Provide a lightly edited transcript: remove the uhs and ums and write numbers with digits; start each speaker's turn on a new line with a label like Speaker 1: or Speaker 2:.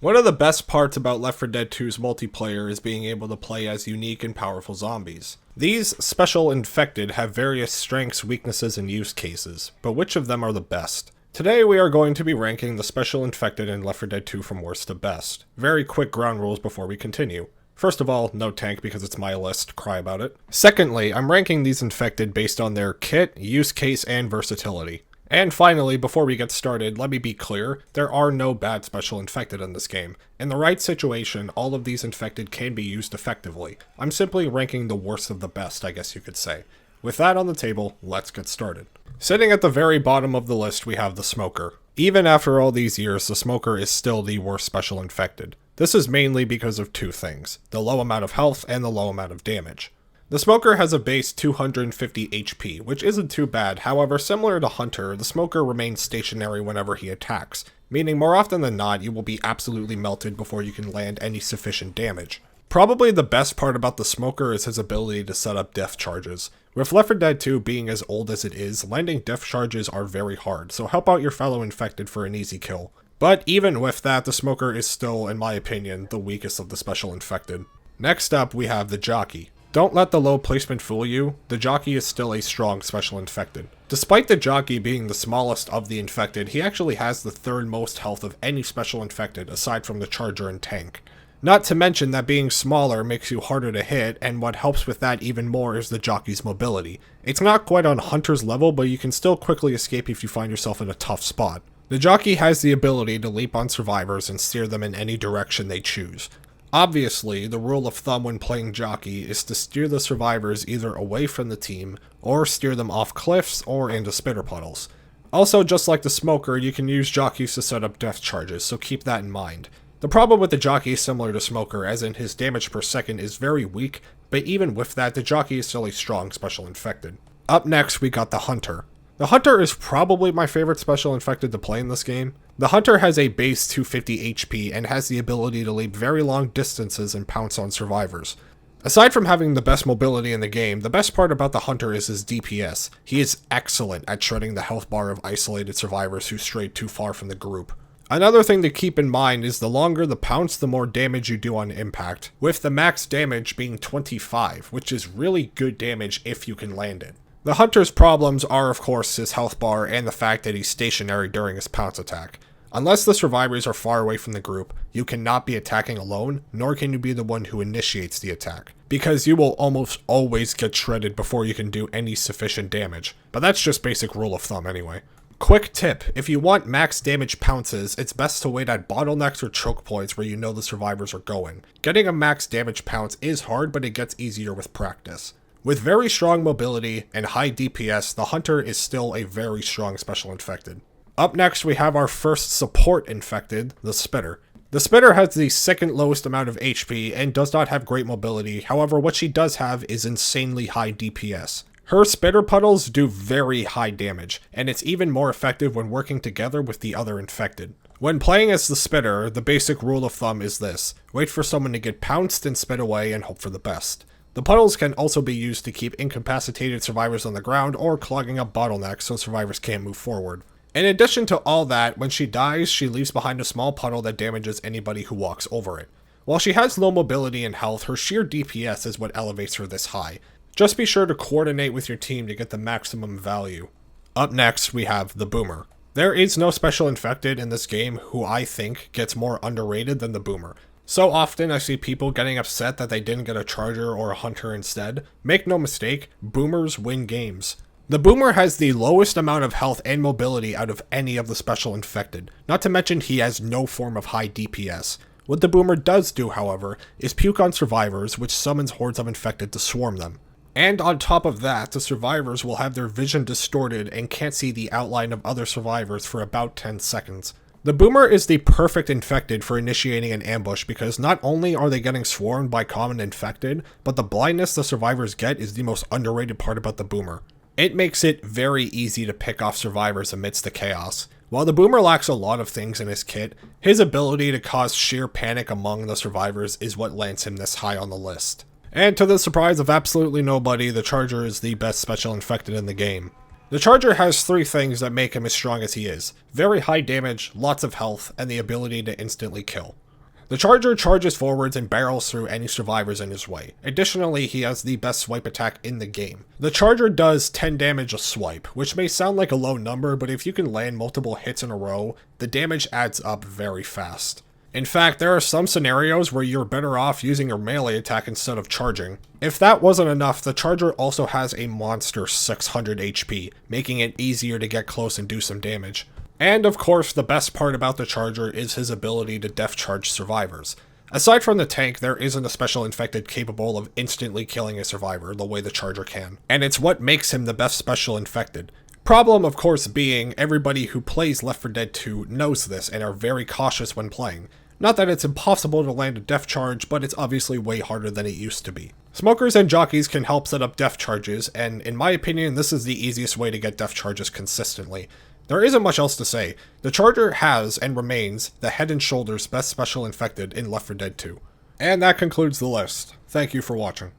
Speaker 1: One of the best parts about Left 4 Dead 2's multiplayer is being able to play as unique and powerful zombies. These special infected have various strengths, weaknesses, and use cases, but which of them are the best? Today we are going to be ranking the special infected in Left 4 Dead 2 from worst to best. Very quick ground rules before we continue. First of all, no tank because it's my list, cry about it. Secondly, I'm ranking these infected based on their kit, use case, and versatility. And finally, before we get started, let me be clear, there are no bad special infected in this game. In the right situation, all of these infected can be used effectively. I'm simply ranking the worst of the best, I guess you could say. With that on the table, let's get started. Sitting at the very bottom of the list, we have the Smoker. Even after all these years, the Smoker is still the worst special infected. This is mainly because of two things, the low amount of health and the low amount of damage. The Smoker has a base 250 HP, which isn't too bad. However, similar to Hunter, the Smoker remains stationary whenever he attacks, meaning more often than not, you will be absolutely melted before you can land any sufficient damage. Probably the best part about the Smoker is his ability to set up depth charges. With Left 4 Dead 2 being as old as it is, landing depth charges are very hard, so help out your fellow infected for an easy kill. But even with that, the Smoker is still, in my opinion, the weakest of the special infected. Next up, we have the Jockey. Don't let the low placement fool you, the Jockey is still a strong special infected. Despite the Jockey being the smallest of the infected, he actually has the third most health of any special infected aside from the Charger and Tank. Not to mention that being smaller makes you harder to hit, and what helps with that even more is the Jockey's mobility. It's not quite on Hunter's level, but you can still quickly escape if you find yourself in a tough spot. The Jockey has the ability to leap on survivors and steer them in any direction they choose. Obviously, the rule of thumb when playing Jockey is to steer the survivors either away from the team, or steer them off cliffs or into spitter puddles. Also, just like the Smoker, you can use Jockeys to set up depth charges, so keep that in mind. The problem with the Jockey is similar to Smoker, as in his damage per second is very weak, but even with that, the Jockey is still a strong special infected. Up next, we got the Hunter. The Hunter is probably my favorite special infected to play in this game. The Hunter has a base 250 HP and has the ability to leap very long distances and pounce on survivors. Aside from having the best mobility in the game, the best part about the Hunter is his DPS. He is excellent at shredding the health bar of isolated survivors who strayed too far from the group. Another thing to keep in mind is the longer the pounce, the more damage you do on impact, with the max damage being 25, which is really good damage if you can land it. The Hunter's problems are of course his health bar and the fact that he's stationary during his pounce attack. Unless the survivors are far away from the group, you cannot be attacking alone, nor can you be the one who initiates the attack, because you will almost always get shredded before you can do any sufficient damage, but that's just basic rule of thumb anyway. Quick tip, if you want max damage pounces, it's best to wait at bottlenecks or choke points where you know the survivors are going. Getting a max damage pounce is hard, but it gets easier with practice. With very strong mobility and high DPS, the Hunter is still a very strong special infected. Up next, we have our first support infected, the Spitter. The Spitter has the second lowest amount of HP and does not have great mobility, however what she does have is insanely high DPS. Her spitter puddles do very high damage, and it's even more effective when working together with the other infected. When playing as the Spitter, the basic rule of thumb is this: wait for someone to get pounced and spit away and hope for the best. The puddles can also be used to keep incapacitated survivors on the ground or clogging up bottlenecks so survivors can't move forward. In addition to all that, when she dies, she leaves behind a small puddle that damages anybody who walks over it. While she has low mobility and health, her sheer DPS is what elevates her this high. Just be sure to coordinate with your team to get the maximum value. Up next, we have the Boomer. There is no special infected in this game who I think gets more underrated than the Boomer. So often I see people getting upset that they didn't get a Charger or a Hunter instead. Make no mistake, Boomers win games. The Boomer has the lowest amount of health and mobility out of any of the special infected, not to mention he has no form of high DPS. What the Boomer does do, however, is puke on survivors, which summons hordes of infected to swarm them. And on top of that, the survivors will have their vision distorted and can't see the outline of other survivors for about 10 seconds. The Boomer is the perfect infected for initiating an ambush because not only are they getting swarmed by common infected, but the blindness the survivors get is the most underrated part about the Boomer. It makes it very easy to pick off survivors amidst the chaos. While the Boomer lacks a lot of things in his kit, his ability to cause sheer panic among the survivors is what lands him this high on the list. And to the surprise of absolutely nobody, the Charger is the best special infected in the game. The Charger has three things that make him as strong as he is: very high damage, lots of health, and the ability to instantly kill. The Charger charges forwards and barrels through any survivors in his way. Additionally, he has the best swipe attack in the game. The Charger does 10 damage a swipe, which may sound like a low number, but if you can land multiple hits in a row, the damage adds up very fast. In fact, there are some scenarios where you're better off using your melee attack instead of charging. If that wasn't enough, the Charger also has a monster 600 HP, making it easier to get close and do some damage. And of course, the best part about the Charger is his ability to def charge survivors. Aside from the tank, there isn't a special infected capable of instantly killing a survivor the way the Charger can, and it's what makes him the best special infected. Problem, of course, being everybody who plays Left 4 Dead 2 knows this and are very cautious when playing. Not that it's impossible to land a def charge, but it's obviously way harder than it used to be. Smokers and jockeys can help set up def charges, and in my opinion, this is the easiest way to get def charges consistently. There isn't much else to say. The Charger has, and remains, the head and shoulders best special infected in Left 4 Dead 2. And that concludes the list. Thank you for watching.